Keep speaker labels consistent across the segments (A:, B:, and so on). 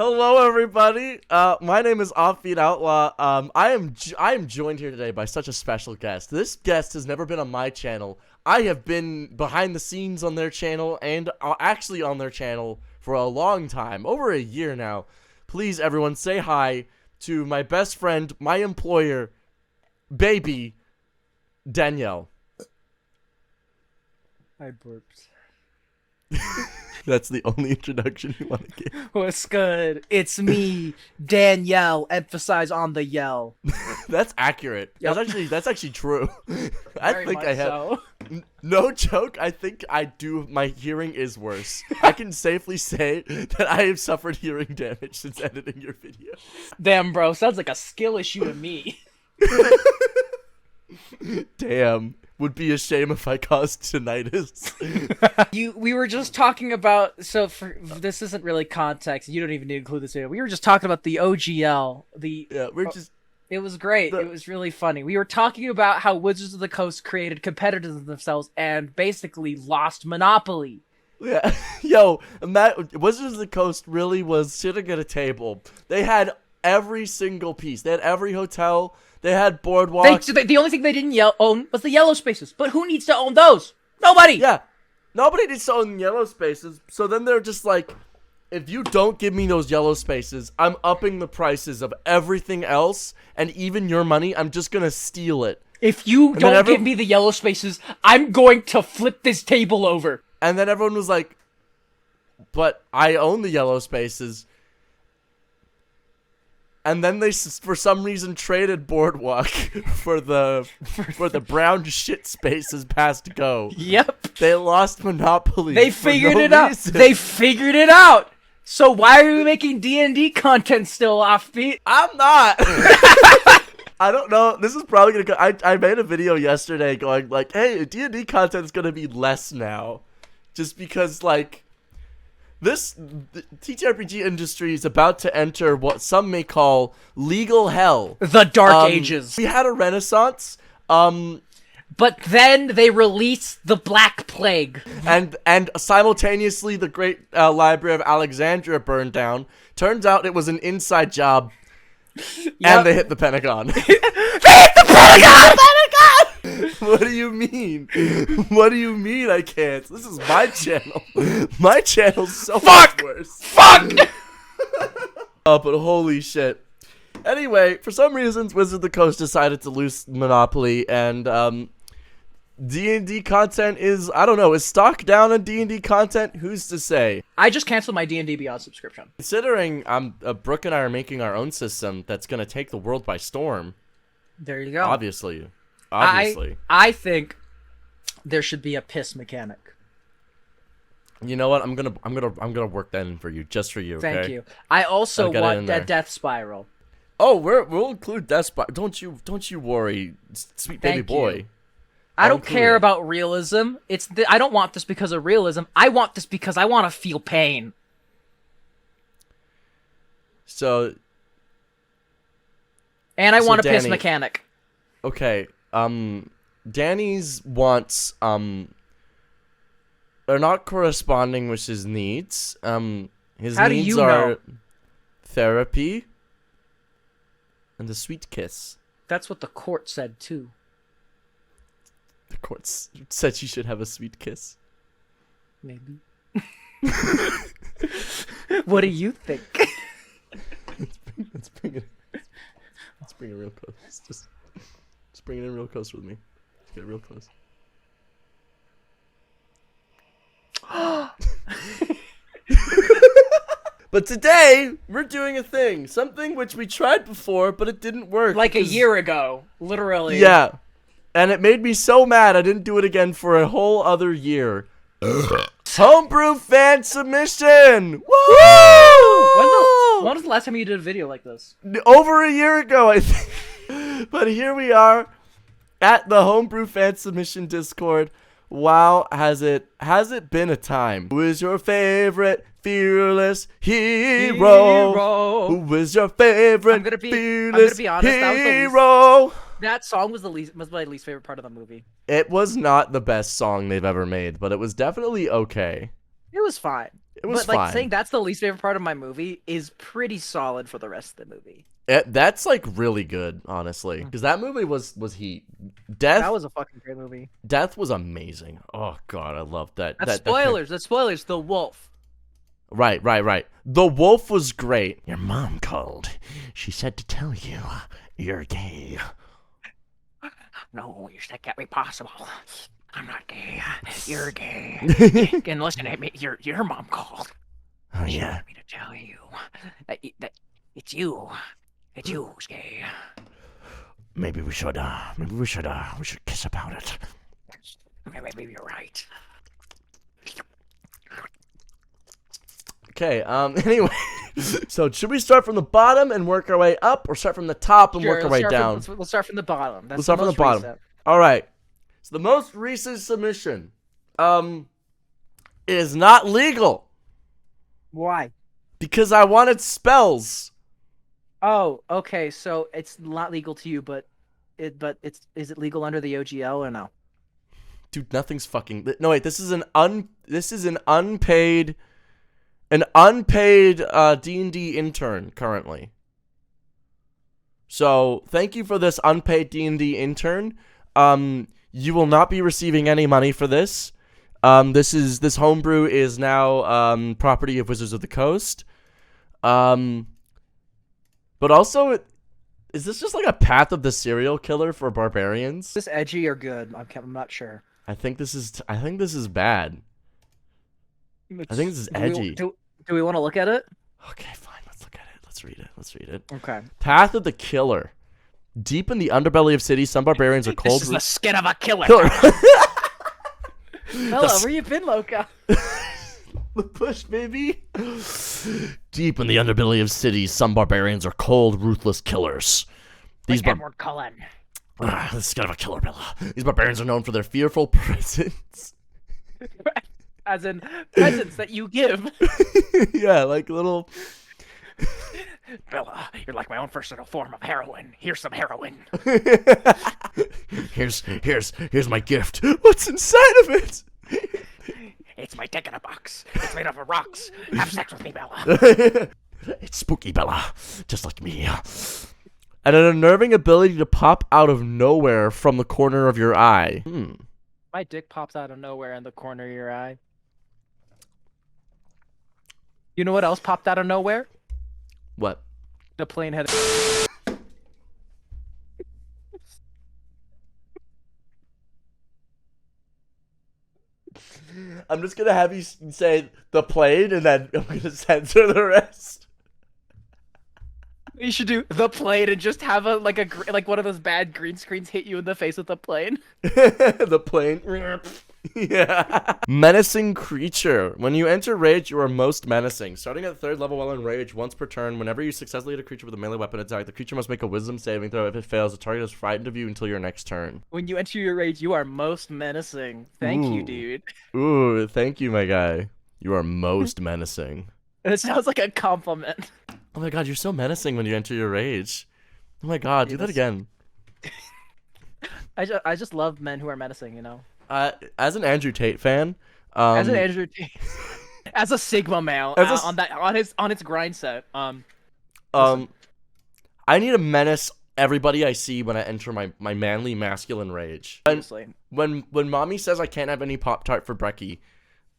A: Hello, everybody. My name is Offbeat Outlaw. I am joined here today by such a special guest. This guest has never been on my channel. I have been behind the scenes on their channel and actually on their channel for a long time, over a year now. Please, everyone, say hi to my best friend, my employer, baby, Danielle.
B: I burped.
A: That's the only introduction you want to give.
B: What's good? It's me, Danielle. Emphasize on the yell.
A: That's accurate.
B: Yep.
A: That's actually true. I
B: Very
A: think
B: much
A: I have.
B: so.
A: No joke. I think I do. My hearing is worse. I can safely say that I have suffered hearing damage since editing your video.
B: Damn, bro. Sounds like a skill issue to me.
A: Damn. Would be a shame if I caused tinnitus.
B: We were just talking about. This isn't really context. You don't even need to include this video. We were just talking about the OGL. It was great. It was really funny. We were talking about how Wizards of the Coast created competitors of themselves and basically lost Monopoly.
A: Yeah. Yo, Wizards of the Coast really was sitting at a table. They had every single piece. They had every hotel. They had boardwalks.
B: The only thing they didn't own was the yellow spaces. But who needs to own those? Nobody!
A: Yeah. Nobody needs to own yellow spaces. So then they're just like, if you don't give me those yellow spaces, I'm upping the prices of everything else. And even your money, I'm just going to steal it.
B: If you don't give me the yellow spaces, I'm going to flip this table over.
A: And then everyone was like, but I own the yellow spaces. And then they, for some reason, traded Boardwalk for the brown shit spaces past Go.
B: Yep.
A: They lost Monopoly.
B: They figured it out. They figured it out. So why are we making D&D content still, Offbeat?
A: I'm not. I don't know. This is probably gonna go. I made a video yesterday going like, hey, D&D content is gonna be less now, just because like. The TTRPG industry is about to enter what some may call legal hell.
B: The Dark Ages.
A: We had a renaissance.
B: But then they released the Black Plague.
A: And simultaneously the great Library of Alexandria burned down. Turns out it was an inside job. Yep. And they hit the Pentagon. They hit the Pentagon! What do you mean? What do you mean I can't? This is my channel. My channel's so much worse. Fuck! Oh, but holy shit. Anyway, for some reasons, Wizards of the Coast decided to lose Monopoly, and D&D content is, I don't know, is stock down on D&D content? Who's to say?
B: I just canceled my D&D Beyond subscription.
A: Considering Brooke and I are making our own system that's going to take the world by storm. There you go. Obviously.
B: I think there should be a piss mechanic.
A: You know what? I'm gonna work that in for you, just for you. Okay?
B: Thank you. I also want that death spiral.
A: Oh, we'll include death spiral. Don't you worry, sweet baby boy.
B: I don't care about realism. I don't want this because of realism. I want this because I want to feel pain. And I want a piss mechanic.
A: Okay. Danny's wants are not corresponding with his needs. His needs are therapy and a sweet kiss.
B: That's what the court said too.
A: The court said you should have a sweet kiss.
B: Maybe. What do you think?
A: Let's bring it real close. Just bring it in real close with me. Let's get real close. But today, we're doing a thing. Something which we tried before, but it didn't work.
B: Like a year ago. Literally.
A: Yeah. And it made me so mad I didn't do it again for a whole other year. Homebrew fan submission! Woo!
B: When was the last time you did a video like this?
A: Over a year ago, I think. But here we are at the Homebrew fan submission Discord. Wow, has it been a time? Who is your favorite fearless hero? Who is your favorite fearless hero?
B: That song was my least favorite part of the movie.
A: It was not the best song they've ever made, but it was definitely okay.
B: It was fine.
A: It was
B: but, like,
A: fine.
B: saying that's the least favorite part of my movie is pretty solid for the rest of the movie.
A: That's like really good, honestly, because that movie was heat.
B: That was a fucking great movie.
A: Death was amazing. Oh god, I loved that.
B: Spoilers. That's spoilers. The wolf.
A: Right. The wolf was great. Your mom called. She said to tell you you're gay.
B: No, that can't be possible. I'm not gay. You're gay. And listen to me. Your mom called.
A: Oh
B: She
A: yeah.
B: wanted me to tell you that it's you. It's you who's gay.
A: Maybe we should kiss about it.
B: Maybe you're right.
A: Okay, anyway, so should we start from the bottom and work our way up, or start from the top and work our way down?
B: We'll start from the bottom.
A: We'll start from the bottom. Recent. All right. So the most recent submission, is not legal.
B: Why?
A: Because I wanted spells.
B: Oh, okay. So it's not legal to you, but is it legal under the OGL or no?
A: Dude, nothing's fucking. No, wait. This is an unpaid D&D intern currently. So thank you for this unpaid D&D intern. You will not be receiving any money for this. This homebrew is now property of Wizards of the Coast. But also, is this just like a Path of the Serial Killer for barbarians?
B: Is this edgy or good? I'm not sure.
A: I think this is bad. I think this is edgy.
B: Do we want to look at it?
A: Okay, fine. Let's look at it. Let's read it.
B: Okay.
A: Path of the Killer. Deep in the underbelly of cities, some barbarians are cold.
B: This is the skin of a killer. Hello, where you been, Loca?
A: The push, baby. Deep in the underbelly of cities, some barbarians are cold, ruthless killers.
B: These Edward Cullen.
A: The skin of a killer, Bella. These barbarians are known for their fearful presence.
B: As in presents that you give.
A: Yeah, like little.
B: Bella, you're like my own personal form of heroin. Here's some heroin.
A: Here's my gift. What's inside of it?
B: It's my dick in a box. It's made up of rocks. Have sex with me, Bella.
A: It's spooky, Bella. Just like me. And an unnerving ability to pop out of nowhere from the corner of your eye.
B: My dick pops out of nowhere in the corner of your eye. You know what else popped out of nowhere?
A: What?
B: The plane had.
A: I'm just gonna have you say the plane, and then I'm gonna censor the rest.
B: You should do the plane and just have like one of those bad green screens hit you in the face with the plane.
A: The plane. Yeah. Menacing creature. When you enter rage, you are most menacing. Starting at 3rd level while in rage, once per turn, whenever you successfully hit a creature with a melee weapon attack, the creature must make a wisdom saving throw. If it fails, the target is frightened of you until your next turn.
B: When you enter your rage, you are most menacing. Thank you, dude.
A: Ooh, thank you, my guy. You are most menacing.
B: It sounds like a compliment.
A: Oh my god, you're so menacing when you enter your rage. Oh my god, do that again.
B: I just love men who are menacing, you know?
A: As an Andrew Tate fan,
B: as an Andrew Tate, as a Sigma male, on its grind set,
A: I need to menace everybody I see when I enter my manly masculine rage. When mommy says I can't have any Pop-Tart for brekkie,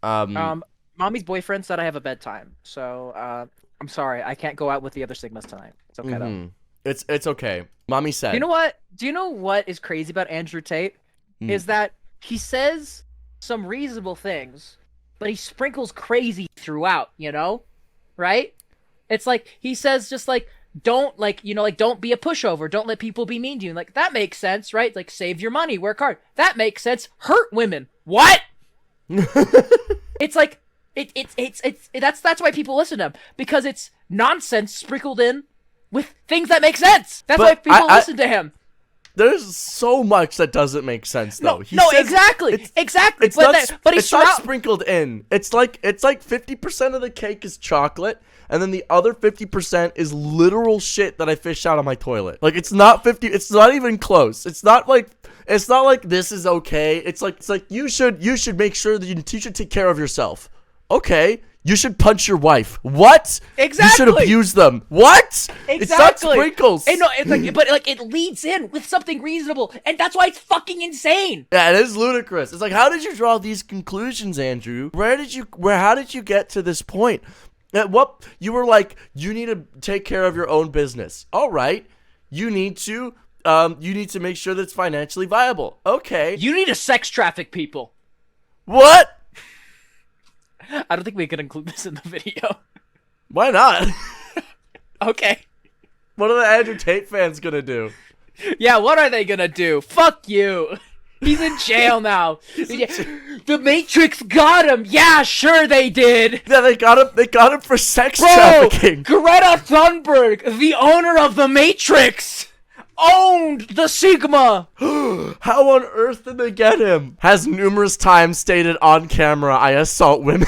B: mommy's boyfriend said I have a bedtime, so I'm sorry, I can't go out with the other Sigmas tonight. It's okay though.
A: It's okay. Mommy said.
B: Do you know what is crazy about Andrew Tate? Is that he says some reasonable things, but he sprinkles crazy throughout, you know? Right? It's like he says just like don't don't be a pushover, don't let people be mean to you. Like that makes sense, right? Like save your money, work hard. That makes sense. Hurt women. What? It's like that's why people listen to him, because it's nonsense sprinkled in with things that make sense. That's why people listen to him.
A: There's so much that doesn't make sense, though.
B: Exactly.
A: It's not sprinkled in. It's like 50% of the cake is chocolate, and then the other 50% is literal shit that I fished out of my toilet. Like it's not 50. It's not even close. It's not like this is okay. It's like you should make sure that you should take care of yourself. Okay, You should punch your wife. What?
B: Exactly.
A: You should abuse them. What?
B: Exactly.
A: It's not sprinkles.
B: No, it's like, but like it leads in with something reasonable, and that's why it's fucking insane.
A: Yeah, it is ludicrous. It's like, how did you draw these conclusions, Andrew? How did you get to this point? What you were like, you need to take care of your own business. All right. You need to make sure that it's financially viable. Okay.
B: You need to sex traffic people.
A: What?
B: I don't think we can include this in the video.
A: Why not?
B: Okay.
A: What are the Andrew Tate fans gonna do?
B: Yeah, what are they gonna do? Fuck you. He's in jail now. The Matrix got him. Yeah, sure they did.
A: Yeah, they got him. They got him for sex trafficking.
B: Greta Thunberg, the owner of the Matrix, owned the Sigma.
A: How on earth did they get him? Has numerous times stated on camera, I assault women.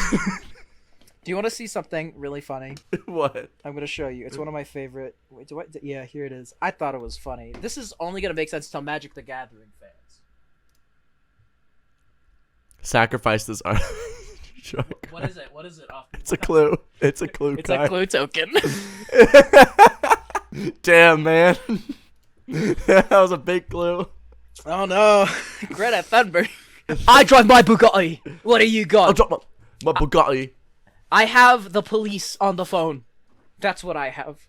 B: Do you want to see something really funny?
A: What?
B: I'm going to show you. It's one of my favorite. Wait, yeah, here it is. I thought it was funny. This is only going to make sense to Magic the Gathering fans.
A: Sacrifice this art.
B: What is it? What is it?
A: It's a clue. It's a clue.
B: It's a clue token.
A: Damn, man. That was a big clue.
B: Oh no. Greta Thunberg. I drive my Bugatti. What do you got?
A: I'll drop my Bugatti.
B: I have the police on the phone. That's what I have.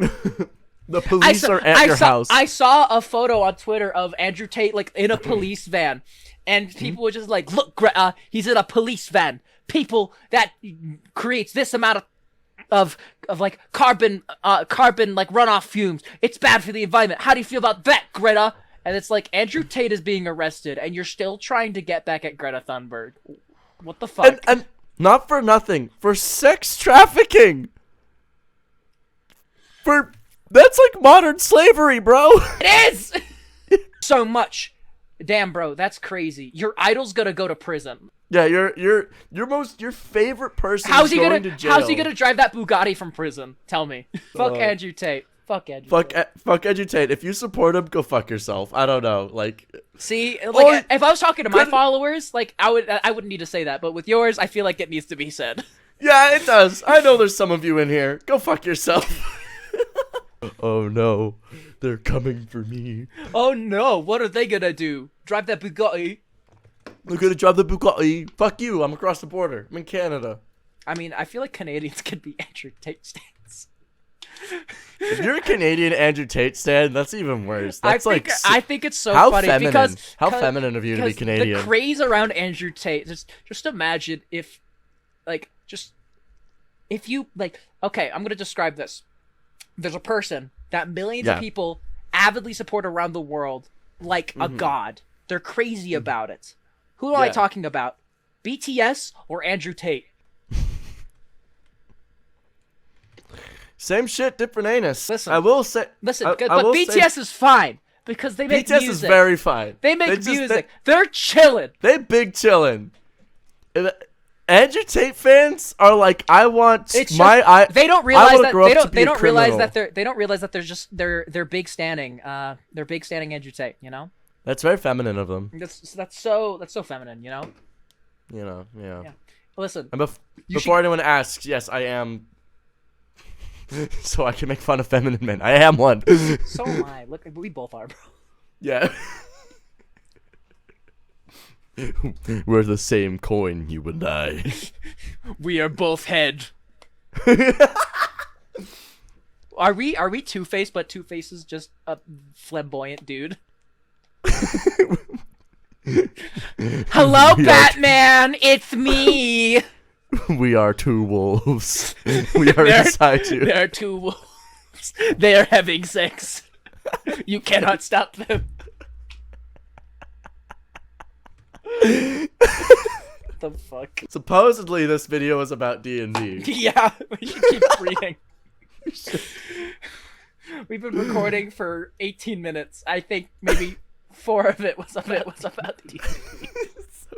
A: The police are at your house.
B: I saw a photo on Twitter of Andrew Tate like in a police van. And people were just like, look, Greta, he's in a police van. People, that creates this amount of like carbon like runoff fumes. It's bad for the environment. How do you feel about that, Greta? And it's like, Andrew Tate is being arrested, and you're still trying to get back at Greta Thunberg. What the fuck?
A: And not for nothing, for sex trafficking. That's like modern slavery, bro.
B: It is! So much. Damn, bro, that's crazy. Your idol's gonna go to prison.
A: Yeah, your favorite person
B: how's
A: is
B: he
A: going
B: gonna,
A: to jail.
B: How's he gonna drive that Bugatti from prison? Tell me. Fuck Andrew Tate. Fuck Andrew Tate.
A: Fuck Andrew Tate. If you support him, go fuck yourself. I don't know. Like,
B: see, like, if I was talking to my followers, like, I wouldn't need to say that. But with yours, I feel like it needs to be said.
A: Yeah, it does. I know there's some of you in here. Go fuck yourself. Oh no, they're coming for me.
B: Oh no, what are they gonna do? Drive that Bugatti?
A: They're gonna drive the Bugatti. Fuck you, I'm across the border. I'm in Canada.
B: I mean, I feel like Canadians could be Andrew Tate stands.
A: If you're a Canadian Andrew Tate stan, that's even worse. That's
B: I think it's so funny because
A: how feminine of you to be Canadian.
B: The craze around Andrew Tate. Just imagine if you like. Okay, I'm gonna describe this. There's a person that millions of people avidly support around the world like a god. They're crazy about it. Who am I talking about? BTS or Andrew Tate?
A: Same shit, different anus.
B: Listen,
A: I will say.
B: Listen, but BTS is fine because they make
A: BTS
B: music.
A: is very fine.
B: They make music. They're chilling.
A: They big chilling. Andrew Tate fans are like, I want
B: they don't realize that
A: they don't realize
B: that they're big standing. They're big standing Andrew Tate. You know.
A: That's very feminine of them.
B: That's so feminine. You know.
A: You know. Yeah.
B: Listen.
A: And before anyone asks, yes, I am. So I can make fun of feminine men. I am one.
B: So am I. Look, we both are, bro.
A: Yeah. We're the same coin, you and I.
B: We are both head. Are we Two-Face, but Two-Face is just a flamboyant dude? Hello, Batman! It's me!
A: We are two wolves. We are inside you.
B: There are two wolves. They are having sex. You cannot stop them. What the fuck?
A: Supposedly this video is about D&D.
B: Yeah, we should keep reading. We've been recording for 18 minutes. I think maybe 4 of it was about D&D.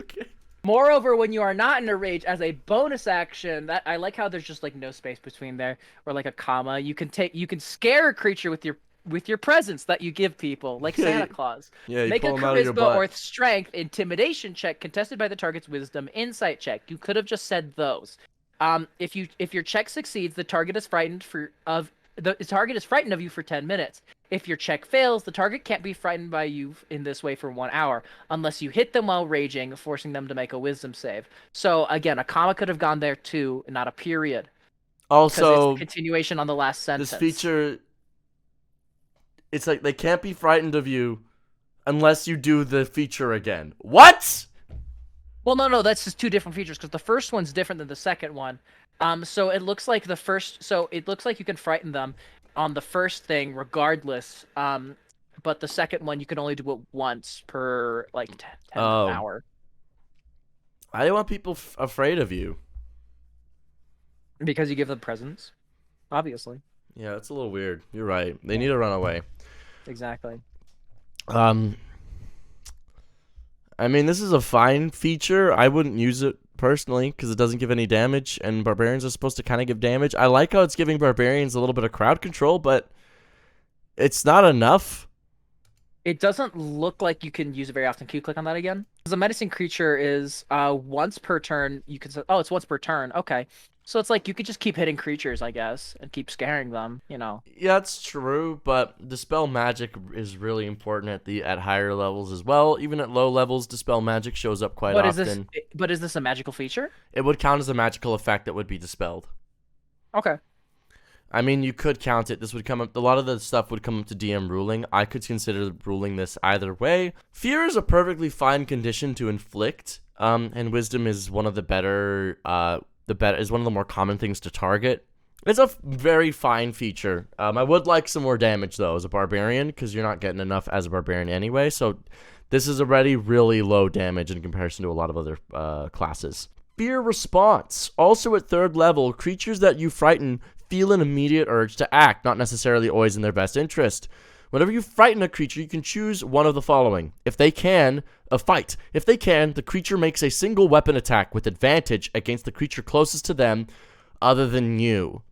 A: Okay.
B: Moreover, when you are not in a rage, as a bonus action, that I like how there's just like no space between there or like a comma. You can scare a creature with your presence that you give people, like Santa Claus.
A: Yeah, you
B: make a
A: pull 'em out of your butt.
B: charisma or strength intimidation check contested by the target's wisdom insight check. You could have just said those. If your check succeeds, the target is frightened of you for 10 minutes. If your check fails, the target can't be frightened by you in this way for 1 hour, unless you hit them while raging, forcing them to make a wisdom save. So again, a comma could have gone there too, not a period.
A: Also,
B: it's continuation on the last sentence.
A: This feature, it's like they can't be frightened of you unless you do the feature again. What?
B: Well, no, that's just 2 different features, because the first one's different than the second one. So it looks like you can frighten them on the first thing regardless. But the second one you can only do it once per like 10 an hour.
A: I don't want people afraid of you.
B: Because you give them presents, obviously.
A: Yeah, it's a little weird. You're right. They need to run away.
B: Exactly.
A: I mean, this is a fine feature. I wouldn't use it personally because it doesn't give any damage, and barbarians are supposed to kind of give damage. I like how it's giving barbarians a little bit of crowd control, but it's not enough.
B: It doesn't look like you can use it very often. Can you click on that again? Because a menacing creature is once per turn. You can say, oh, it's once per turn. Okay. So it's like you could just keep hitting creatures, I guess, and keep scaring them, you know.
A: Yeah, that's true, but Dispel Magic is really important at higher levels as well. Even at low levels, Dispel Magic shows up quite often.
B: But is this a magical feature?
A: It would count as a magical effect that would be dispelled.
B: Okay.
A: I mean, you could count it. This would come up. A lot of the stuff would come up to DM ruling. I could consider ruling this either way. Fear is a perfectly fine condition to inflict, and Wisdom is one of the better. Is one of the more common things to target. It's a very fine feature. I would like some more damage though as a barbarian because you're not getting enough as a barbarian anyway. So this is already really low damage in comparison to a lot of other classes. Fear response. Also at 3rd level, creatures that you frighten feel an immediate urge to act, not necessarily always in their best interest. Whenever you frighten a creature, you can choose one of the following. If they can, a fight. If they can, the creature makes a single weapon attack with advantage against the creature closest to them other than you.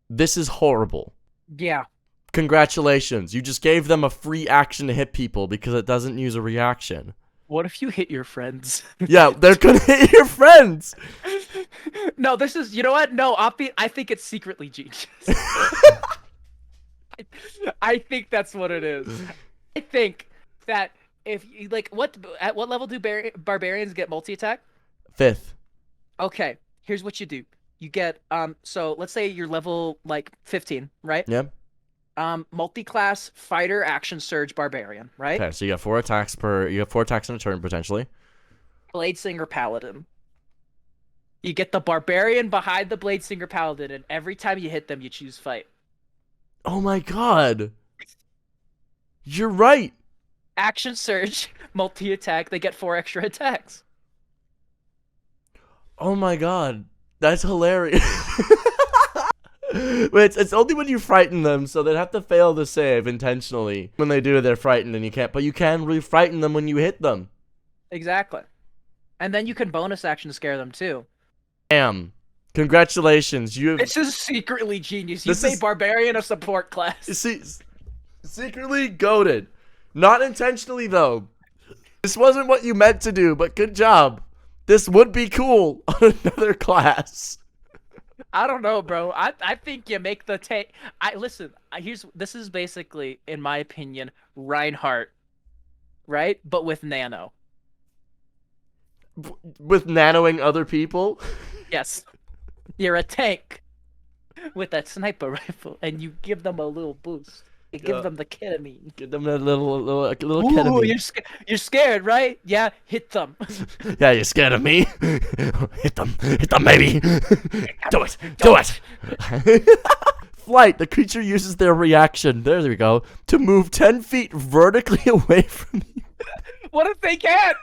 A: This is horrible.
B: Yeah.
A: Congratulations. You just gave them a free action to hit people because it doesn't use a reaction.
B: What if you hit your friends?
A: Yeah, they're gonna hit your friends.
B: No, this is, you know what? No, Offbeat, I think it's secretly genius. I think that's what it is. I think that if you at what level do barbarians get multi-attack?
A: 5th.
B: Okay, here's what you do. You get so let's say you're level like 15, right?
A: Yep.
B: Multi-class fighter action surge barbarian, right?
A: Okay, so you have 4 attacks in a turn potentially.
B: Blade Singer Paladin. You get the barbarian behind the Blade Singer Paladin, and every time you hit them, you choose fight.
A: Oh my god. You're right.
B: Action surge, multi-attack, they get 4 extra attacks.
A: Oh my god. That's hilarious. Wait, it's only when you frighten them, so they'd have to fail the save intentionally. When they do, they're frightened and you can't, but you can re-frighten them when you hit them.
B: Exactly. And then you can bonus action to scare them too.
A: Damn. Congratulations.
B: This is secretly genius. You made Barbarian a support class.
A: You see, secretly goated. Not intentionally, though. This wasn't what you meant to do, but good job. This would be cool on another class.
B: I don't know, bro. I think you make the take. This is basically, in my opinion, Reinhardt, right? But with nano.
A: With nanoing other people?
B: Yes. You're a tank with that sniper rifle, and you give them a little boost. You give them the ketamine.
A: Give them a little
B: Ooh,
A: ketamine.
B: You're scared, right? Yeah, hit them.
A: Yeah, you're scared of me? Hit them, baby. Do it. Flight. The creature uses their reaction. There we go. To move 10 feet vertically away from you.
B: What if they can't?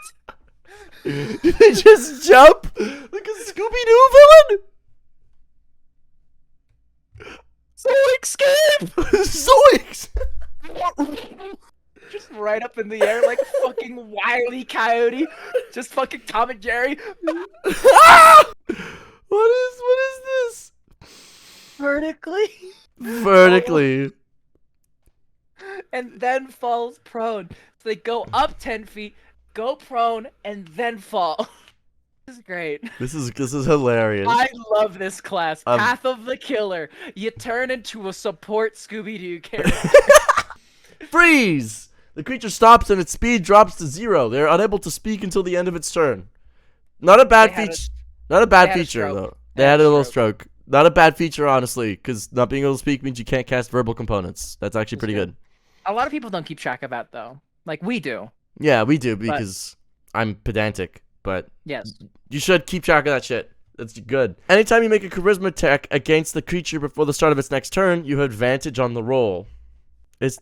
A: Do they just jump like a Scooby-Doo villain?
B: Zoinkscape!
A: Zoinks!
B: Just right up in the air like fucking Wile E. Coyote. Just fucking Tom and Jerry.
A: What is this?
B: Vertically. And then falls prone. So they go up 10 feet, go prone, and then fall. This is great.
A: This is hilarious.
B: I love this class. Path of the Killer. You turn into a support Scooby-Doo character.
A: Freeze! The creature stops and its speed drops to 0. They are unable to speak until the end of its turn. Not a bad feature. Not a bad feature though. They had a little stroke. Not a bad feature, honestly, because not being able to speak means you can't cast verbal components. That's actually pretty good.
B: A lot of people don't keep track of that though. Like we do.
A: Yeah, we do because I'm pedantic. But
B: yes,
A: you should keep track of that shit. That's good. Anytime you make a charisma check against the creature before the start of its next turn, you have advantage on the roll.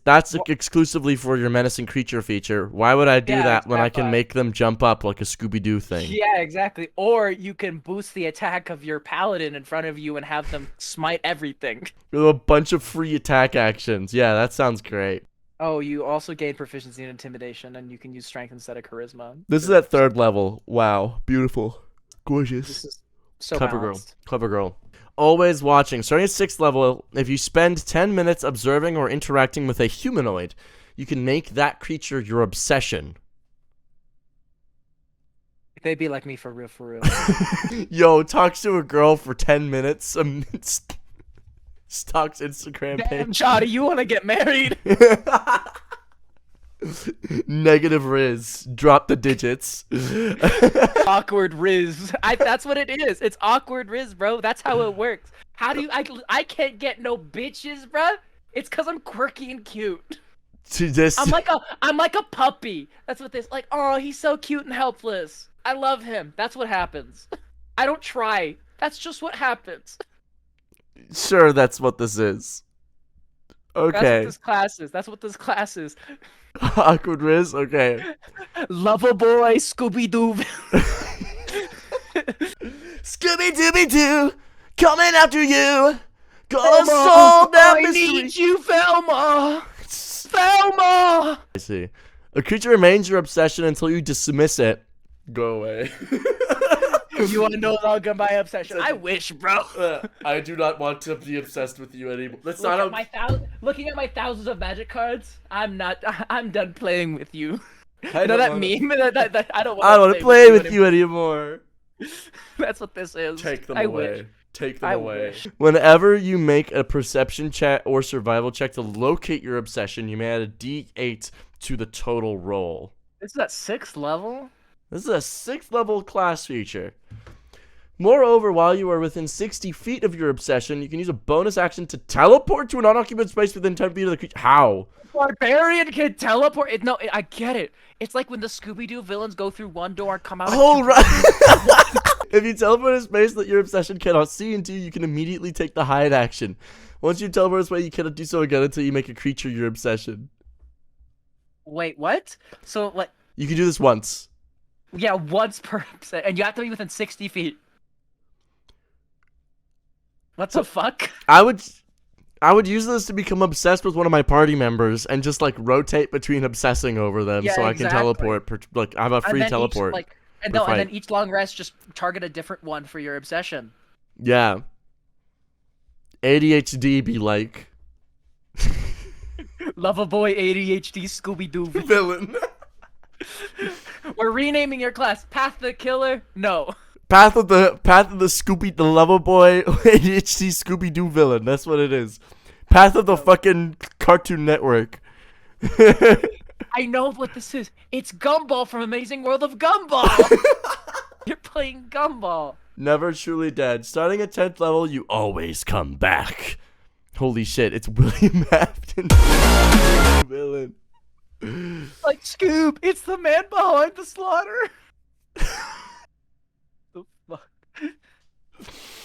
A: That's exclusively for your menacing creature feature. Why would I do that when I can make them jump up like a Scooby-Doo thing?
B: Yeah, exactly. Or you can boost the attack of your paladin in front of you and have them smite everything.
A: With a bunch of free attack actions. Yeah, that sounds great.
B: Oh, you also gain proficiency in intimidation, and you can use strength instead of charisma.
A: This is at 3rd level. Wow. Beautiful. Gorgeous.
B: This is so
A: Clever
B: balanced.
A: girl. Clever girl. Always watching. Starting at 6th level, if you spend 10 minutes observing or interacting with a humanoid, you can make that creature your obsession.
B: They'd be like me for real, for real.
A: Yo, talks to a girl for 10 minutes. Stalks Instagram page.
B: Damn, Shawty, you want to get married?
A: Negative Riz. Drop the digits.
B: Awkward Riz. That's what it is. It's awkward Riz, bro. That's how it works. How do you... I can't get no bitches, bro. It's because I'm quirky and cute. I'm like a puppy. That's what this... Like, oh, he's so cute and helpless. I love him. That's what happens. I don't try. That's just what happens.
A: Sure, that's what this is. Okay.
B: That's what this class is.
A: Awkward Riz? Okay.
B: Lover boy, Scooby-Doo.
A: Scooby-Dooby-Doo, coming after you. Gonna solve that mystery.
B: I need you, Velma. Velma.
A: I see. A creature remains your obsession until you dismiss it. Go away.
B: You want to know my obsession? I wish, bro.
A: I do not want to be obsessed with you anymore.
B: Looking at my thousands of magic cards, I'm done playing with you. You know that meme? I don't want to play with you
A: anymore.
B: That's what this is.
A: Take them away.
B: Wish.
A: Take them away. Whenever you make a perception check or survival check to locate your obsession, you may add a D8 to the total roll.
B: This is at 6th level?
A: This is a 6th level class feature. Moreover, while you are within 60 feet of your obsession, you can use a bonus action to teleport to an unoccupied space within 10 feet of the creature. How?
B: Barbarian can teleport. I get it. It's like when the Scooby-Doo villains go through one door and come out.
A: Oh, right. If you teleport a space that your obsession cannot see into, you can immediately take the hide action. Once you teleport a space, you cannot do so again until you make a creature your obsession.
B: Wait, what? So, like...
A: You can do this once.
B: Yeah, once per episode, and you have to be within 60 feet. What the fuck?
A: I would use this to become obsessed with one of my party members and just like rotate between obsessing over them so I can teleport. Like I have a free teleport.
B: And then each long rest just target a different one for your obsession.
A: Yeah. ADHD be like.
B: Lover boy ADHD Scooby-Doo
A: villain.
B: We're renaming your class. Path the Killer? No.
A: Path of the Scooby, the Lover Boy ADHD Scooby-Doo villain. That's what it is. Path of the fucking Cartoon Network.
B: I know what this is. It's Gumball from Amazing World of Gumball. You're playing Gumball.
A: Never truly dead. Starting at 10th level, you always come back. Holy shit, it's William Afton. Villain.
B: Like Scoob, it's the man behind the slaughter. The fuck?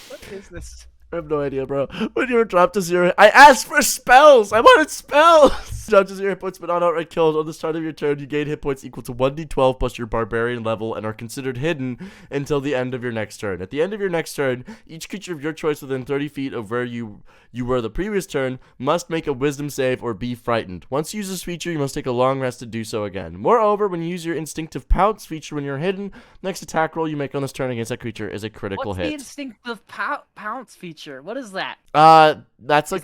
B: What is this?
A: I have no idea, bro. When you were dropped to 0, I asked for spells. I wanted spells. Dropped to 0 hit points, but not outright killed. On the start of your turn, you gain hit points equal to 1d12 plus your barbarian level and are considered hidden until the end of your next turn. At the end of your next turn, each creature of your choice within 30 feet of where you were the previous turn must make a wisdom save or be frightened. Once you use this feature, you must take a long rest to do so again. Moreover, when you use your instinctive pounce feature when you're hidden, next attack roll you make on this turn against that creature is a critical hit.
B: What's the instinctive pounce feature? What is that?
A: That's like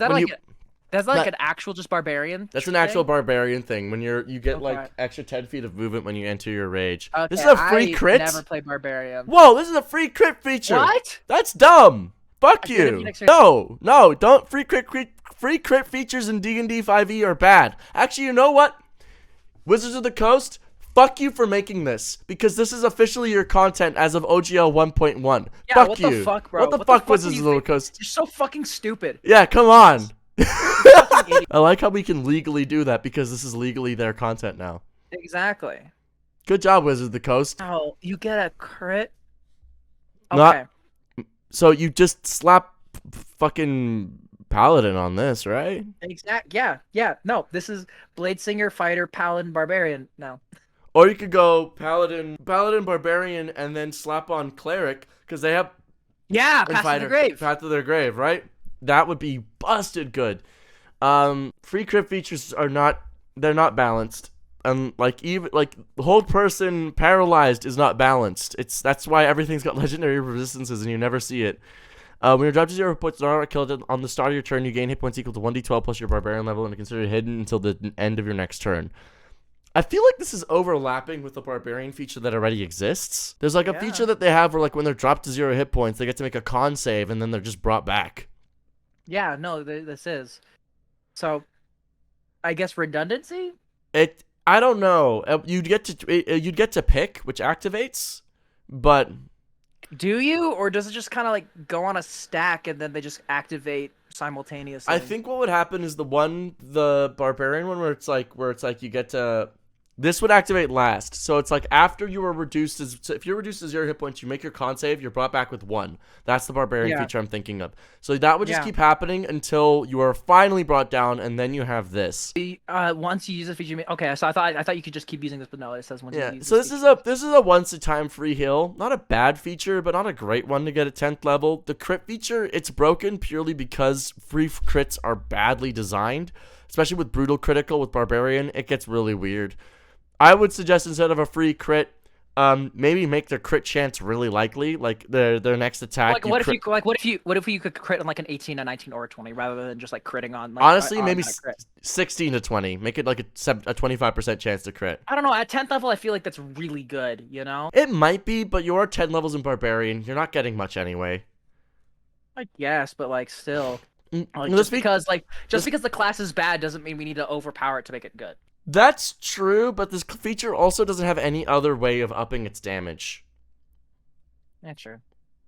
B: That's like an actual just barbarian.
A: That's an actual barbarian thing. When you get like extra 10 feet of movement when you enter your rage. Okay, this is a free crit.
B: I never played barbarian.
A: Whoa, this is a free crit feature.
B: What?
A: That's dumb. Fuck you. No, don't free crit features in D&D 5e are bad. Actually, you know what? Wizards of the Coast, fuck you for making this, because this is officially your content as of OGL 1.1.
B: Yeah,
A: fuck
B: what
A: you.
B: The fuck, bro?
A: What the fuck, Wizards of the Coast?
B: You're so fucking stupid.
A: Yeah, come on. I like how we can legally do that because this is legally their content now.
B: Exactly.
A: Good job, Wizards of the Coast.
B: Oh, you get a crit? Okay.
A: So you just slap fucking Paladin on this, right?
B: Yeah. No, this is Blade Singer, Fighter, Paladin, Barbarian now.
A: Or you could go Paladin, Barbarian, and then slap on Cleric, because they have...
B: Yeah, Path to the Grave.
A: Path to their Grave, right? That would be busted good. Free crit features are not... They're not balanced. And even hold person paralyzed is not balanced. That's why everything's got legendary resistances and you never see it. When you're dropped to 0 points, not killed on the start of your turn, you gain hit points equal to 1d12 plus your barbarian level and are considered hidden until the end of your next turn. I feel like this is overlapping with the barbarian feature that already exists. There's like a feature that they have where like when they're dropped to 0 hit points, they get to make a con save and then they're just brought back.
B: Yeah, no, this is. So, I guess redundancy?
A: I don't know. You'd get to pick which activates, but
B: do you, or does it just kind of like go on a stack and then they just activate simultaneously?
A: I think what would happen is the barbarian one where it's like you get to. This would activate last, so it's like after you were reduced if you're reduced to 0 hit points, you make your con save, you're brought back with 1. That's the barbarian feature I'm thinking of. So that would just keep happening until you are finally brought down, and then you have this.
B: Once you use a feature, okay. So I thought you could just keep using this, but no, it says once you use.
A: So this is a once a time free heal. Not a bad feature, but not a great one to get at 10th level. The crit feature, it's broken purely because free crits are badly designed, especially with brutal critical with barbarian. It gets really weird. I would suggest instead of a free crit, maybe make their crit chance really likely, like their next attack.
B: What if you could crit on like an 18, a 19, or a 20 rather than just like critting on? Like,
A: honestly, maybe 16 to 20. Make it like a 25% chance to crit.
B: I don't know. At 10th level, I feel like that's really good. You know?
A: It might be, but you are 10 levels in barbarian. You're not getting much anyway.
B: I guess, but like still, just because the class is bad doesn't mean we need to overpower it to make it good.
A: That's true, but this feature also doesn't have any other way of upping its damage.
B: Yeah, true.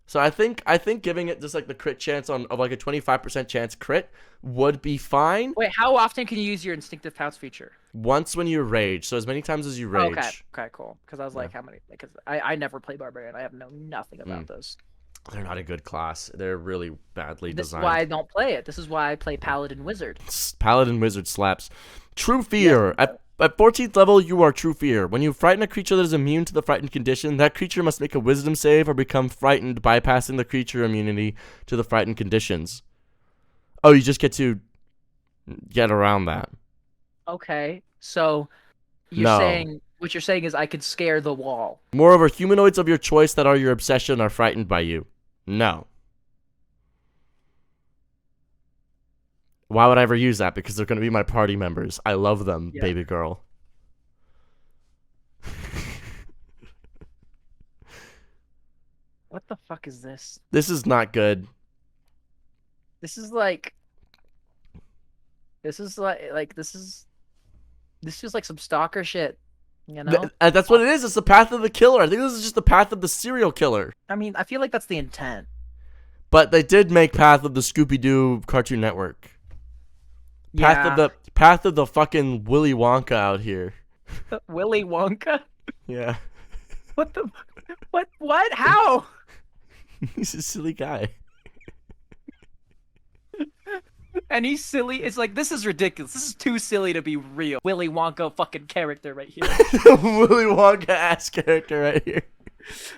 A: So I think giving it just like the crit chance of like a 25% chance crit would be fine.
B: Wait, how often can you use your instinctive pounce feature?
A: Once when you rage, so as many times as you rage.
B: Okay, cool. Because I was like, how many? Because I never play barbarian. I have nothing about this.
A: They're not a good class. They're really badly designed.
B: This is why I don't play it. This is why I play Paladin Wizard.
A: Paladin Wizard slaps. True Fear. Yes. At 14th level, you are True Fear. When you frighten a creature that is immune to the frightened condition, that creature must make a wisdom save or become frightened, bypassing the creature immunity to the frightened conditions. Oh, you just get to get around that.
B: Okay, so what you're saying is I could scare the wall.
A: Moreover, humanoids of your choice that are your obsession are frightened by you. No. Why would I ever use that? Because they're going to be my party members. I love them, baby girl.
B: What the fuck is this?
A: This is not good.
B: This is like some stalker shit, you know?
A: That's what it is. It's the path of the killer. I think this is just the path of the serial killer.
B: I mean, I feel like that's the intent.
A: But they did make Path of the Scooby-Doo Cartoon Network. Path of the fucking Willy Wonka out here.
B: Willy Wonka?
A: Yeah.
B: What the? What? How?
A: He's a silly guy.
B: And he's silly. It's like, this is ridiculous. This is too silly to be real. Willy Wonka fucking character right here.
A: Willy Wonka ass character right here.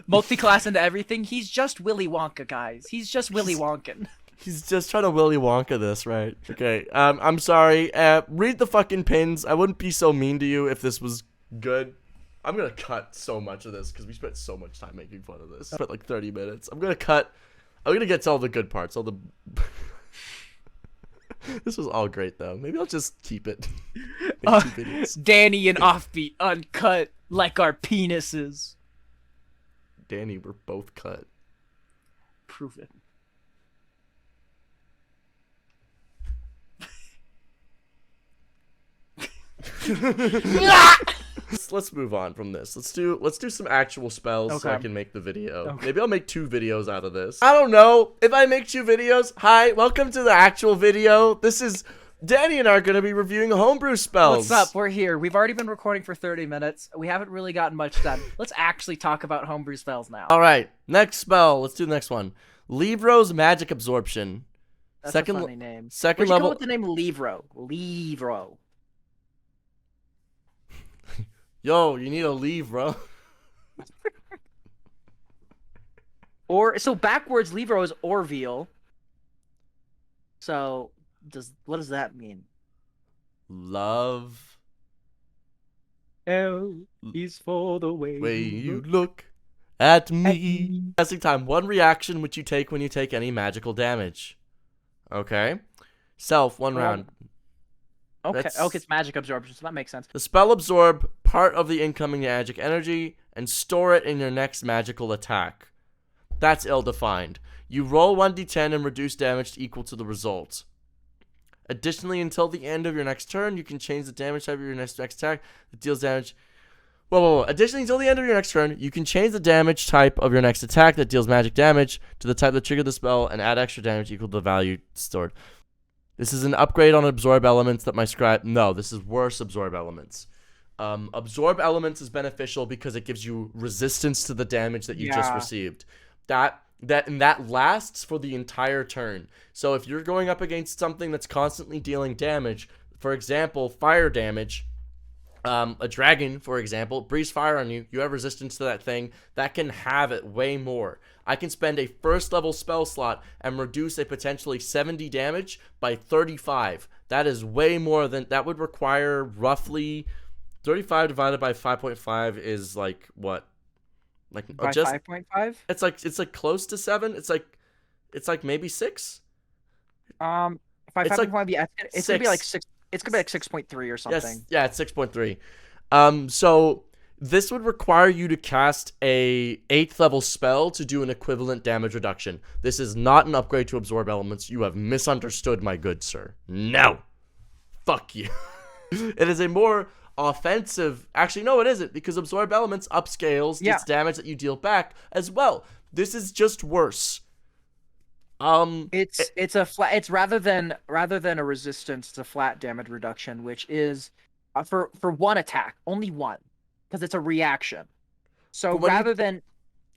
B: Multi-class into everything. He's just Willy Wonka, guys. He's just Willy Wonkin.
A: He's just trying to Willy Wonka this, right? Okay, I'm sorry. Read the fucking pins. I wouldn't be so mean to you if this was good. I'm gonna cut so much of this because we spent so much time making fun of this. Spent like 30 minutes. I'm gonna get to all the good parts. This was all great though. Maybe I'll just keep it. Make 2 videos.
B: Danny and Offbeat uncut like our penises.
A: Danny, we're both cut.
B: Prove it.
A: Let's move on from this. Let's do some actual spells so I can make the video. Okay. Maybe I'll make 2 videos out of this. I don't know. If I make 2 videos, hi, welcome to the actual video. This is Danny and I are going to be reviewing homebrew spells.
B: What's up? We're here. We've already been recording for 30 minutes. We haven't really gotten much done. Let's actually talk about homebrew spells now.
A: All right. Next spell. Let's do the next one. Levro's Magic Absorption.
B: That's a funny name.
A: Second level.
B: Where'd you go with the name Levro? Levro.
A: Yo, you need a leave, bro.
B: So backwards Levro is Orville. So what does that mean?
A: Love.
B: L is for the way
A: you look at me. Testing time. 1 reaction which you take when you take any magical damage. Okay. Self, 1 round.
B: Okay, it's magic absorption, so that makes sense.
A: The spell absorb part of the incoming magic energy and store it in your next magical attack. That's ill-defined. You roll 1d10 and reduce damage equal to the result. Additionally, until the end of your next turn, you can change the damage type of your next attack that deals damage. Whoa. Additionally, until the end of your next turn, you can change the damage type of your next attack that deals magic damage to the type that triggered the spell and add extra damage equal to the value stored. This is an upgrade on absorb elements that my scribe. No, this is worse absorb elements. Absorb elements is beneficial because it gives you resistance to the damage that you just received. That lasts for the entire turn. So if you're going up against something that's constantly dealing damage, for example, fire damage, a dragon, for example, breathes fire on you, you have resistance to that thing, that can have it way more. I can spend a 1st level spell slot and reduce a potentially 70 damage by 35. That is way more than, that would require roughly, 35 divided by 5.5 is like, what? Like
B: by
A: just
B: 5.5?
A: It's like close to 7. It's like maybe 6.
B: By 5.5, yeah, it's gonna be like 6. It's gonna be like 6.3 or something.
A: Yes, yeah, it's 6.3. So this would require you to cast a 8th level spell to do an equivalent damage reduction. This is not an upgrade to absorb elements. You have misunderstood, my good sir. No. Fuck you. It is a more offensive. Actually, no, it isn't, because absorb elements upscales its damage that you deal back as well. This is just worse.
B: It's a flat. It's rather than a resistance, it's a flat damage reduction, which is for 1 attack, only 1, because it's a reaction. So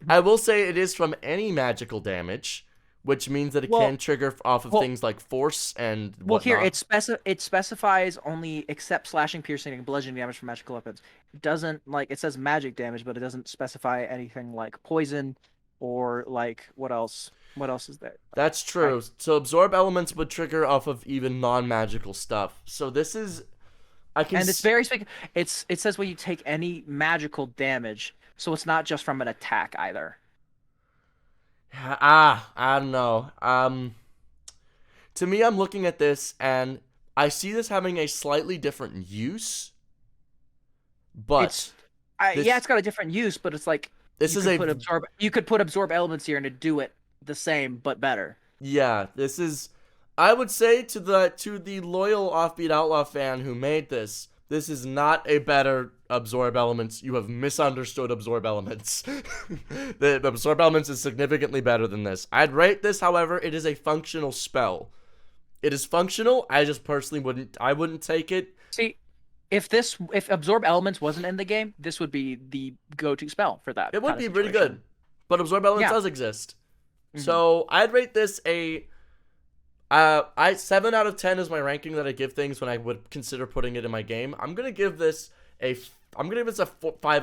A: I will say it is from any magical damage, which means that it can trigger off of things like force and whatnot.
B: Well, here it specifies only except slashing, piercing, and bludgeoning damage from magical weapons. It doesn't, like, it says magic damage, but it doesn't specify anything like poison or like what else. What else is there?
A: That's true. So absorb elements would trigger off of even non-magical stuff. So this is,
B: and it's very specific. It says when you take any magical damage, so it's not just from an attack either.
A: I don't know. To me, I'm looking at this and I see this having a slightly different use. But
B: it's got a different use, but it's like you could put absorb elements here and it'd do it the same but better.
A: Yeah, this is, I would say to the loyal Offbeat Outlaw fan who made this is not a better absorb elements. You have misunderstood absorb elements. The absorb elements is significantly better than this. I'd rate this, however, it is a functional spell. It is functional. I just personally wouldn't take it.
B: See, if absorb elements wasn't in the game, this would be the go-to spell for that.
A: It would be pretty good. But absorb elements does exist. So I'd rate this a 7 out of 10 is my ranking that I give things when I would consider putting it in my game. I'm gonna give this a 5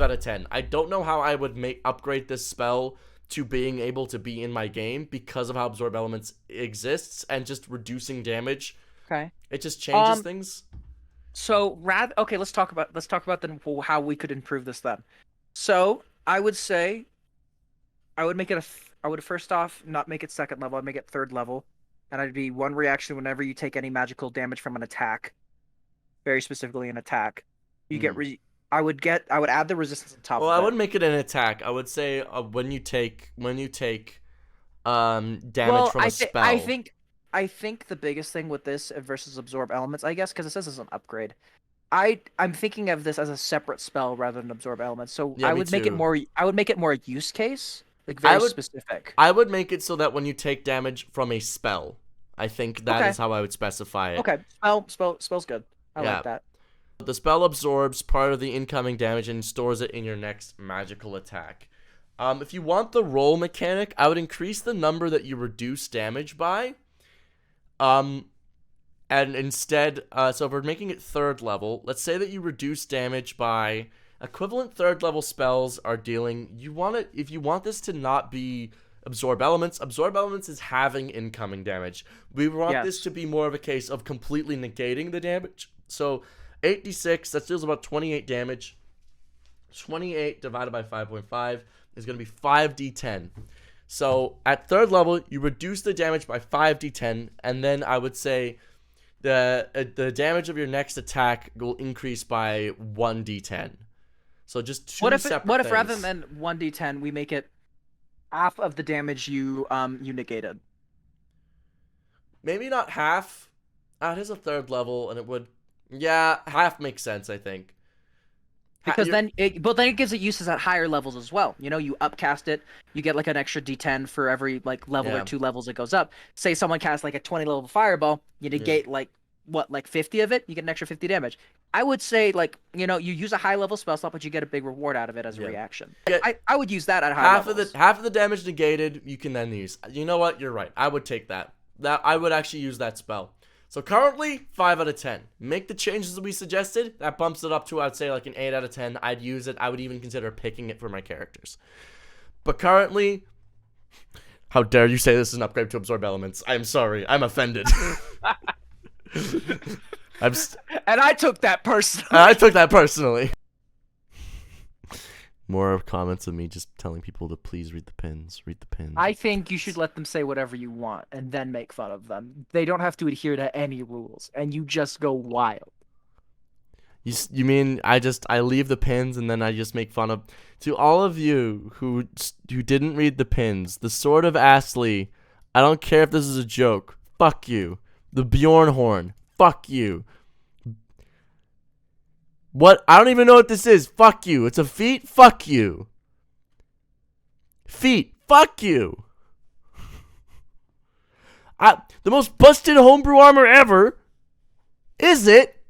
A: out of 10. I don't know how I would upgrade this spell to being able to be in my game because of how absorb elements exists and just reducing damage.
B: Okay.
A: It just changes things.
B: So let's talk about then how we could improve this then. So I would say I would make it I would first off not make it 2nd level. I'd make it 3rd level, and it'd be 1 reaction whenever you take any magical damage from an attack, very specifically an attack. You get I would add the resistance on top of it.
A: Well, I wouldn't make it an attack. I would say when you take damage from a spell.
B: I think the biggest thing with this versus absorb elements, I guess, because it says it's an upgrade. I'm thinking of this as a separate spell rather than absorb elements. So
A: yeah,
B: I would make it more use case, like very specific.
A: I would make it so that when you take damage from a spell, I think that is how I would specify it.
B: Okay, spell's good. I like that.
A: The spell absorbs part of the incoming damage and stores it in your next magical attack. If you want the roll mechanic, I would increase the number that you reduce damage by. And instead, so if we're making it 3rd level, let's say that you reduce damage by equivalent 3rd level spells are dealing. If you want this to not be absorb elements is having incoming damage. We want this to be more of a case of completely negating the damage. So 8d6, that deals about 28 damage. 28 divided by 5.5 is going to be 5d10. So at 3rd level, you reduce the damage by 5d10, and then I would say the damage of your next attack will increase by 1d10. So just two separate
B: What if
A: things.
B: rather than 1d10, we make it half of the damage you negated?
A: Maybe not half. It is a 3rd level, and it would... Yeah, half makes sense, I think.
B: Because then it gives it uses at higher levels as well. You know, you upcast it, you get like an extra d10 for every like level or 2 levels it goes up. Say someone casts like a 20 level fireball, you negate like 50 of it, you get an extra 50 damage. I would say like, you know, you use a high level spell slot, but you get a big reward out of it as a reaction. I would use that at high levels.
A: Half of the damage negated, you can then use. You know what? You're right. I would take that. I would actually use that spell. So currently, 5 out of 10. Make the changes that we suggested. That bumps it up to, I'd say, like an 8 out of 10. I'd use it. I would even consider picking it for my characters. But currently, how dare you say this is an upgrade to absorb elements? I'm sorry. I'm offended.
B: And I took that personally.
A: More comments of me just telling people to please read the pins. Read the pins.
B: I think you should let them say whatever you want and then make fun of them. They don't have to adhere to any rules, and you just go wild.
A: You mean I leave the pins and then I just make fun of... To all of you who didn't read the pins, the Sword of Astley, I don't care if this is a joke. Fuck you. The Bjorn Horn. Fuck you. What? I don't even know what this is. Fuck you. It's a feat? Fuck you. Feat. Fuck you. The most busted homebrew armor ever. Is it?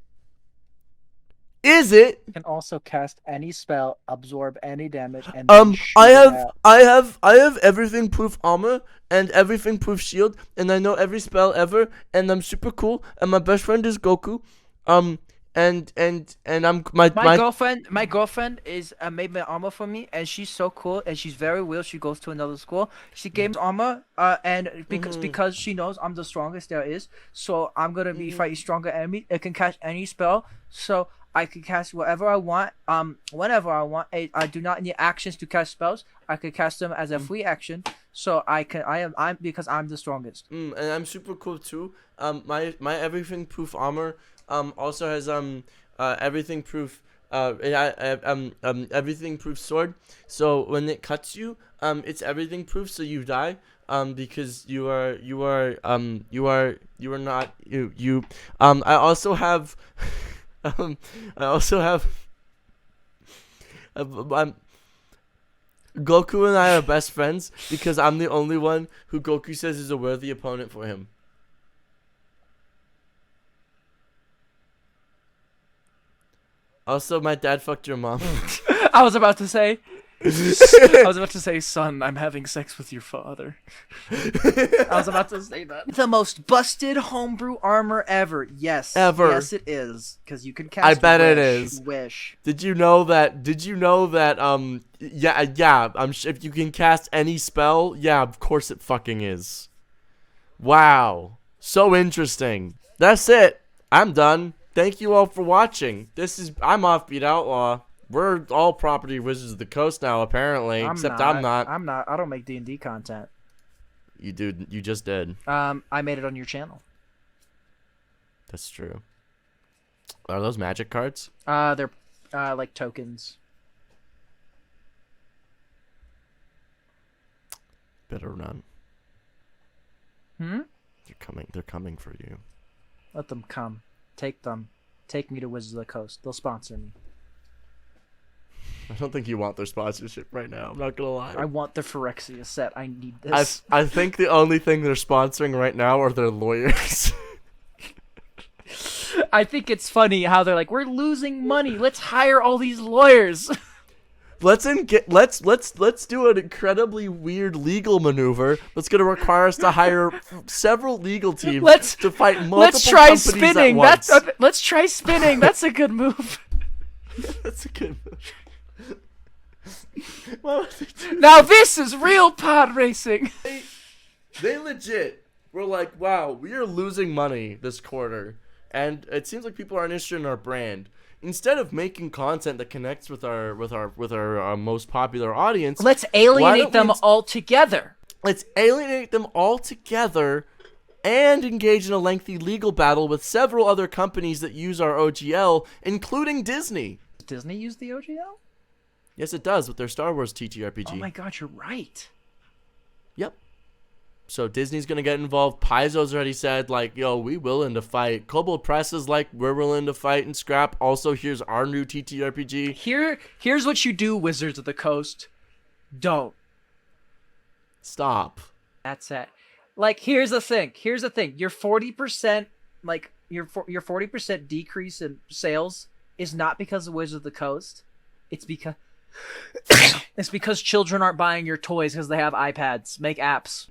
B: You can also cast any spell, absorb any damage, and
A: I have everything proof armor and everything proof shield, and I know every spell ever, and I'm super cool, and my best friend is Goku. And I'm my
B: girlfriend is made my armor for me, and she's so cool, and she's very real. She goes to another school. She gave me armor, and because she knows I'm the strongest there is, so I'm gonna be fighting stronger enemy. It can cast any spell, so I can cast whatever I want, whenever I want. I do not need actions to cast spells. I could cast them as a free action, so I'm because I'm the strongest.
A: And I'm super cool too. My everything proof armor also has everything proof everything proof sword. So when it cuts you, it's everything proof, so you die. Because you are not you. I also have Goku and I are best friends because I'm the only one who Goku says is a worthy opponent for him. Also, my dad fucked your mom.
B: I was about to say, son, I'm having sex with your father. I was about to say that. The most busted homebrew armor ever. Yes.
A: Ever.
B: Yes, it is. Because you can cast
A: I bet it is.
B: Wish.
A: Did you know that, yeah, if you can cast any spell, yeah, of course it fucking is. Wow. So interesting. That's it. I'm done. Thank you all for watching. I'm Offbeat Outlaw. We're all property Wizards of the Coast now, apparently. I'm not.
B: I don't make D&D content.
A: You just did.
B: I made it on your channel.
A: That's true. Are those magic cards?
B: They're like tokens.
A: Better run. They're coming for you.
B: Let them come. Take them. Take me to Wizards of the Coast. They'll sponsor me.
A: I don't think you want their sponsorship right now. I'm not gonna lie.
B: I want the Phyrexia set. I need this.
A: I think the only thing they're sponsoring right now are their lawyers.
B: I think it's funny how they're like, we're losing money. Let's hire all these lawyers.
A: Let's do an incredibly weird legal maneuver that's going to require us to hire several legal teams to fight multiple
B: let's try
A: companies
B: spinning.
A: at once.
B: Let's try spinning. That's a good move.
A: That's a good move.
B: Now this is real pod racing.
A: They legit were like, wow, we are losing money this quarter, and it seems like people aren't interested in our brand. Instead of making content that connects with our most popular audience,
B: let's alienate them all together.
A: Let's alienate them all together and engage in a lengthy legal battle with several other companies that use our OGL, including Disney.
B: Does Disney use the OGL?
A: Yes, it does with their Star Wars TTRPG.
B: Oh my god, you're right.
A: Yep. So Disney's gonna get involved. Paizo's already said, like, yo, we willing to fight. Kobold Press is like, we're willing to fight and scrap. Also, here's our new TTRPG.
B: Here's what you do, Wizards of the Coast. Don't.
A: Stop.
B: That's it. Like, here's the thing. Your 40%, like, your 40% decrease in sales is not because of Wizards of the Coast. It's because children aren't buying your toys because they have iPads. Make apps.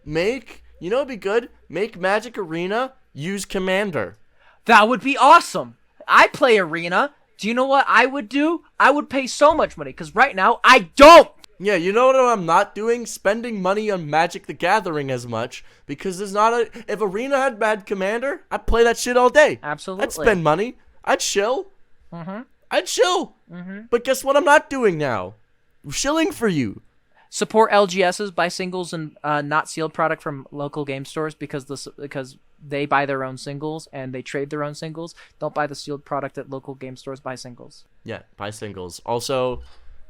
A: You know what'd be good? Make Magic Arena use Commander.
B: That would be awesome. I play Arena. Do you know what I would do? I would pay so much money because right now I don't.
A: Yeah, you know what I'm not doing? Spending money on Magic the Gathering as much because if Arena had bad Commander, I'd play that shit all day.
B: Absolutely.
A: I'd spend money. I'd chill. I'd chill. But guess what I'm not doing now? I'm shilling for you.
B: Support LGSs, buy singles and not sealed product from local game stores because they buy their own singles and they trade their own singles. Don't buy the sealed product at local game stores. Buy singles.
A: Yeah, buy singles. Also,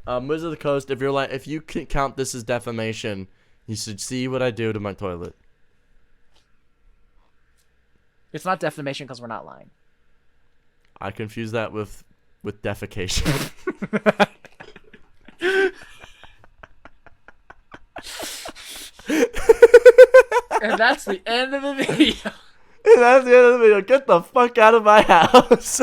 A: Wizards of the Coast, if you can count this as defamation, you should see what I do to my toilet.
B: It's not defamation because we're not lying.
A: I confuse that with defecation.
B: And that's the end of the video.
A: And that's the end of the video. Get the fuck out of my house.